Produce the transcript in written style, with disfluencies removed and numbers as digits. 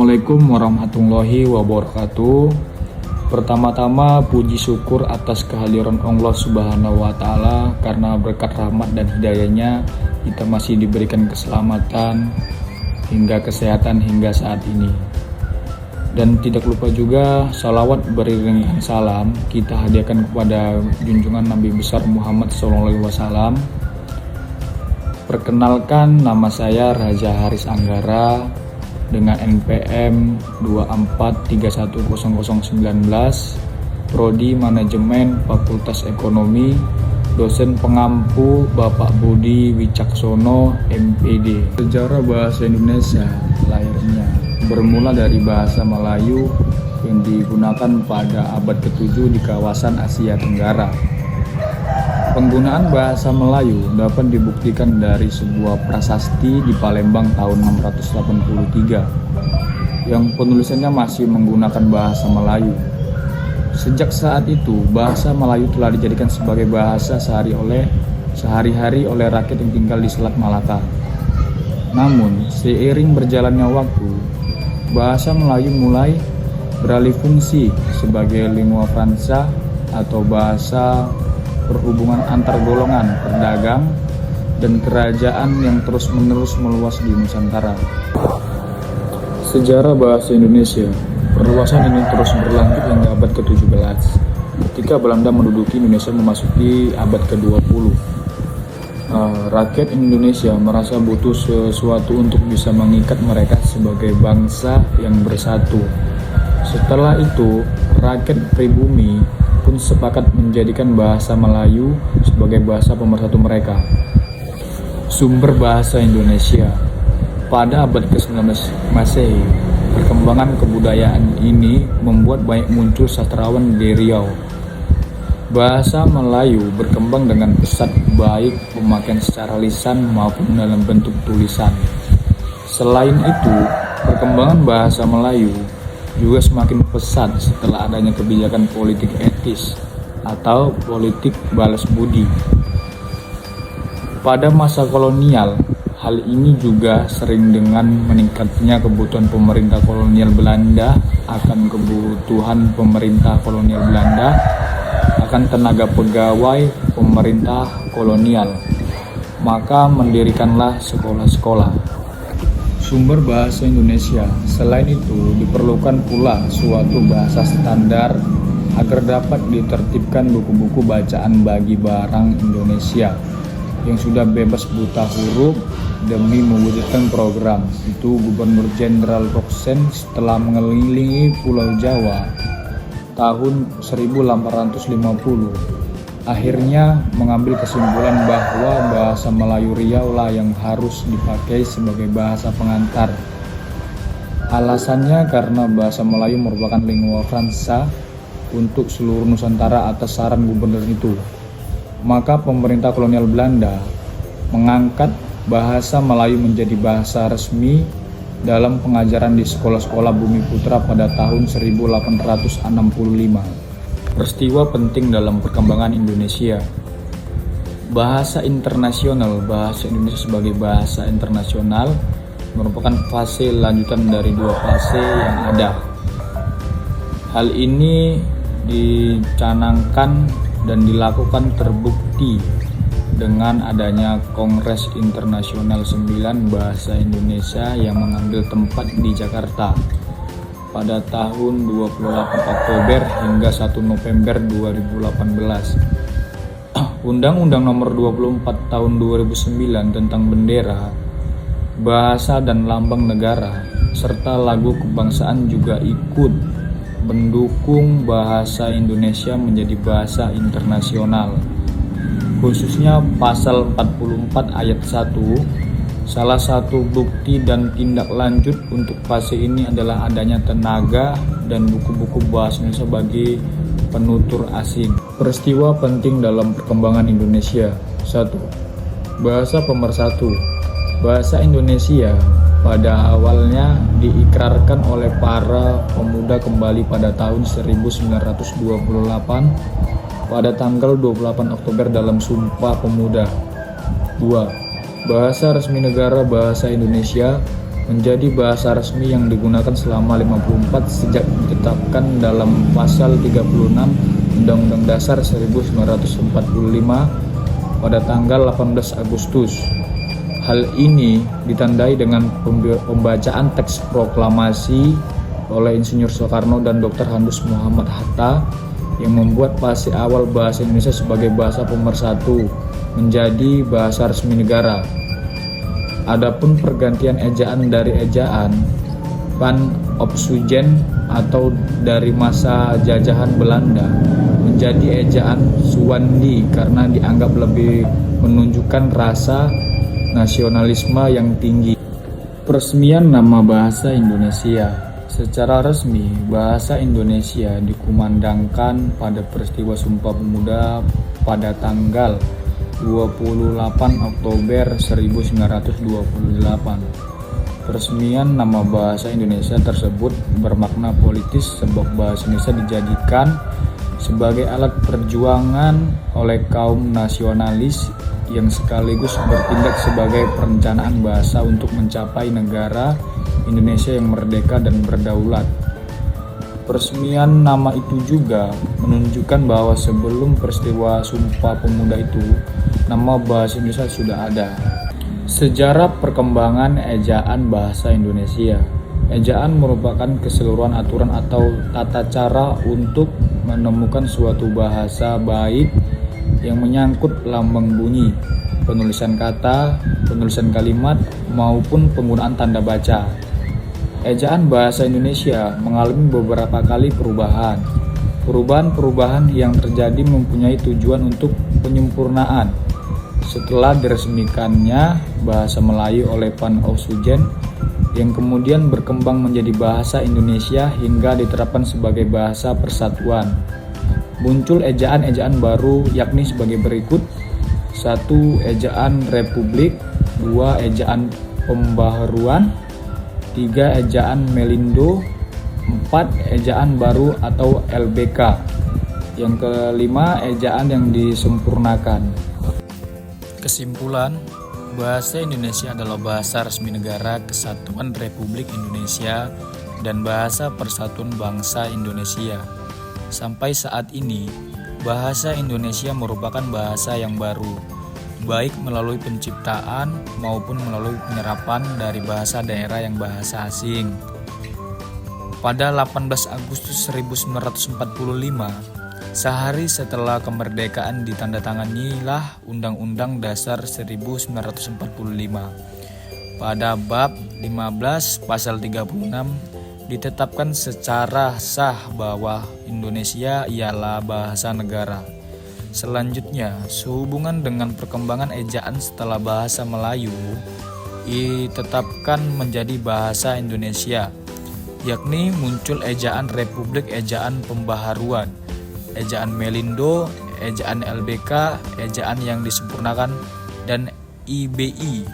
Assalamualaikum warahmatullahi wabarakatuh. Pertama-tama puji syukur atas kehadiran Allah Subhanahu wa Ta'ala, karena berkat rahmat dan hidayahnya kita masih diberikan keselamatan hingga kesehatan hingga saat ini. Dan tidak lupa juga salawat beriringan salam kita hadiahkan kepada junjungan Nabi besar Muhammad SAW. Perkenalkan, nama saya Raja Haris Anggara dengan NPM 24310019, Prodi Manajemen Fakultas Ekonomi, dosen pengampu Bapak Budi Wicaksono MPD. Sejarah bahasa Indonesia lahirnya bermula dari bahasa Melayu yang digunakan pada abad ke-7 di kawasan Asia Tenggara. Penggunaan bahasa Melayu dapat dibuktikan dari sebuah prasasti di Palembang tahun 683 yang penulisannya masih menggunakan bahasa Melayu. Sejak saat itu, bahasa Melayu telah dijadikan sebagai bahasa sehari-hari oleh rakyat yang tinggal di Selat Malaka. Namun, seiring berjalannya waktu, bahasa Melayu mulai beralih fungsi sebagai lingua franca atau bahasa perhubungan antar golongan pedagang dan kerajaan yang terus-menerus meluas di Nusantara. Sejarah bahasa Indonesia. Perluasan ini terus berlanjut hingga abad ke-17 ketika Belanda menduduki Indonesia memasuki abad ke-20. Rakyat Indonesia merasa butuh sesuatu untuk bisa mengikat mereka sebagai bangsa yang bersatu. Setelah itu, rakyat pribumi pun sepakat menjadikan bahasa Melayu sebagai bahasa pemersatu mereka. Sumber bahasa Indonesia. Pada abad ke-19 Masehi, perkembangan kebudayaan ini membuat banyak muncul sastrawan di Riau. Bahasa Melayu berkembang dengan pesat, baik pemakaian secara lisan maupun dalam bentuk tulisan. Selain itu, perkembangan bahasa Melayu juga semakin pesat setelah adanya kebijakan politik etis atau politik balas budi. Pada masa kolonial, hal ini juga sering dengan meningkatnya kebutuhan pemerintah kolonial Belanda akan kebutuhan pemerintah kolonial Belanda akan tenaga pegawai pemerintah kolonial. Maka mendirikanlah sekolah-sekolah. Sumber bahasa Indonesia. Selain itu, diperlukan pula suatu bahasa standar agar dapat ditertibkan buku-buku bacaan bagi barang Indonesia yang sudah bebas buta huruf demi mewujudkan program itu. Gubernur Jenderal Roxen setelah mengelilingi Pulau Jawa tahun 1850 akhirnya mengambil kesimpulan bahwa bahasa Melayu Riau lah yang harus dipakai sebagai bahasa pengantar. Alasannya karena bahasa Melayu merupakan lingua franca untuk seluruh Nusantara atas saran gubernur itu. Maka pemerintah kolonial Belanda mengangkat bahasa Melayu menjadi bahasa resmi dalam pengajaran di sekolah-sekolah Bumi Putra pada tahun 1865. Peristiwa penting dalam perkembangan Indonesia. Bahasa internasional. Bahasa Indonesia sebagai bahasa internasional merupakan fase lanjutan dari dua fase yang ada. Hal ini dicanangkan dan dilakukan terbukti dengan adanya Kongres Internasional 9 Bahasa Indonesia yang mengambil tempat di Jakarta pada tahun 28 Oktober hingga 1 November 2018. Undang-Undang Nomor 24 Tahun 2009 tentang bendera, bahasa dan lambang negara, serta lagu kebangsaan juga ikut mendukung bahasa Indonesia menjadi bahasa internasional. Khususnya pasal 44 ayat 1. Salah satu bukti dan tindak lanjut untuk fase ini adalah adanya tenaga dan buku-buku bahasa Indonesia bagi penutur asing. Peristiwa penting dalam perkembangan Indonesia. 1. Bahasa pemersatu. Bahasa Indonesia pada awalnya diikrarkan oleh para pemuda kembali pada tahun 1928 pada tanggal 28 Oktober dalam Sumpah Pemuda. 2. Bahasa resmi negara bahasa Indonesia menjadi bahasa resmi yang digunakan selama 54 sejak ditetapkan dalam pasal 36 Undang-Undang Dasar 1945 pada tanggal 18 Agustus. Hal ini ditandai dengan pembacaan teks proklamasi oleh Insinyur Soekarno dan Dr. Handus Muhammad Hatta yang membuat fase awal bahasa Indonesia sebagai bahasa pemersatu menjadi bahasa resmi negara. Adapun pergantian ejaan dari ejaan Van Opsuygen atau dari masa jajahan Belanda menjadi ejaan Suwandi karena dianggap lebih menunjukkan rasa nasionalisme yang tinggi. Peresmian nama bahasa Indonesia. Secara resmi, bahasa Indonesia dikumandangkan pada peristiwa Sumpah Pemuda pada tanggal 28 Oktober 1928. Peresmian nama bahasa Indonesia tersebut bermakna politis sebab bahasa Indonesia dijadikan sebagai alat perjuangan oleh kaum nasionalis yang sekaligus bertindak sebagai perencanaan bahasa untuk mencapai negara Indonesia yang merdeka dan berdaulat. Peresmian nama itu juga menunjukkan bahwa sebelum peristiwa Sumpah Pemuda itu, nama bahasa Indonesia sudah ada. Sejarah perkembangan ejaan bahasa Indonesia. Ejaan merupakan keseluruhan aturan atau tata cara untuk menemukan suatu bahasa baik yang menyangkut lambang bunyi, penulisan kata, penulisan kalimat, maupun penggunaan tanda baca. Ejaan bahasa Indonesia mengalami beberapa kali perubahan. Perubahan-perubahan yang terjadi mempunyai tujuan untuk penyempurnaan. Setelah diresmikannya bahasa Melayu oleh Van Opsuygen yang kemudian berkembang menjadi bahasa Indonesia hingga diterapkan sebagai bahasa persatuan. Muncul ejaan-ejaan baru yakni sebagai berikut: 1. Ejaan Republik, 2. Ejaan Pembaharuan, 3. Ejaan Melindo, 4. Ejaan baru atau LBK. Yang kelima, ejaan yang disempurnakan. Kesimpulan, bahasa Indonesia adalah bahasa resmi negara Kesatuan Republik Indonesia dan bahasa persatuan bangsa Indonesia. Sampai saat ini, bahasa Indonesia merupakan bahasa yang baru, baik melalui penciptaan maupun melalui penyerapan dari bahasa daerah yang bahasa asing. Pada 18 Agustus 1945, sehari setelah kemerdekaan ditandatanganilah Undang-Undang Dasar 1945. Pada bab 15 pasal 36 ditetapkan secara sah bahwa Indonesia ialah bahasa negara. Selanjutnya, sehubungan dengan perkembangan ejaan setelah bahasa Melayu ditetapkan menjadi bahasa Indonesia, yakni muncul ejaan Republik, ejaan Pembaharuan, ejaan Melindo, ejaan LBK, ejaan yang disempurnakan, dan IBI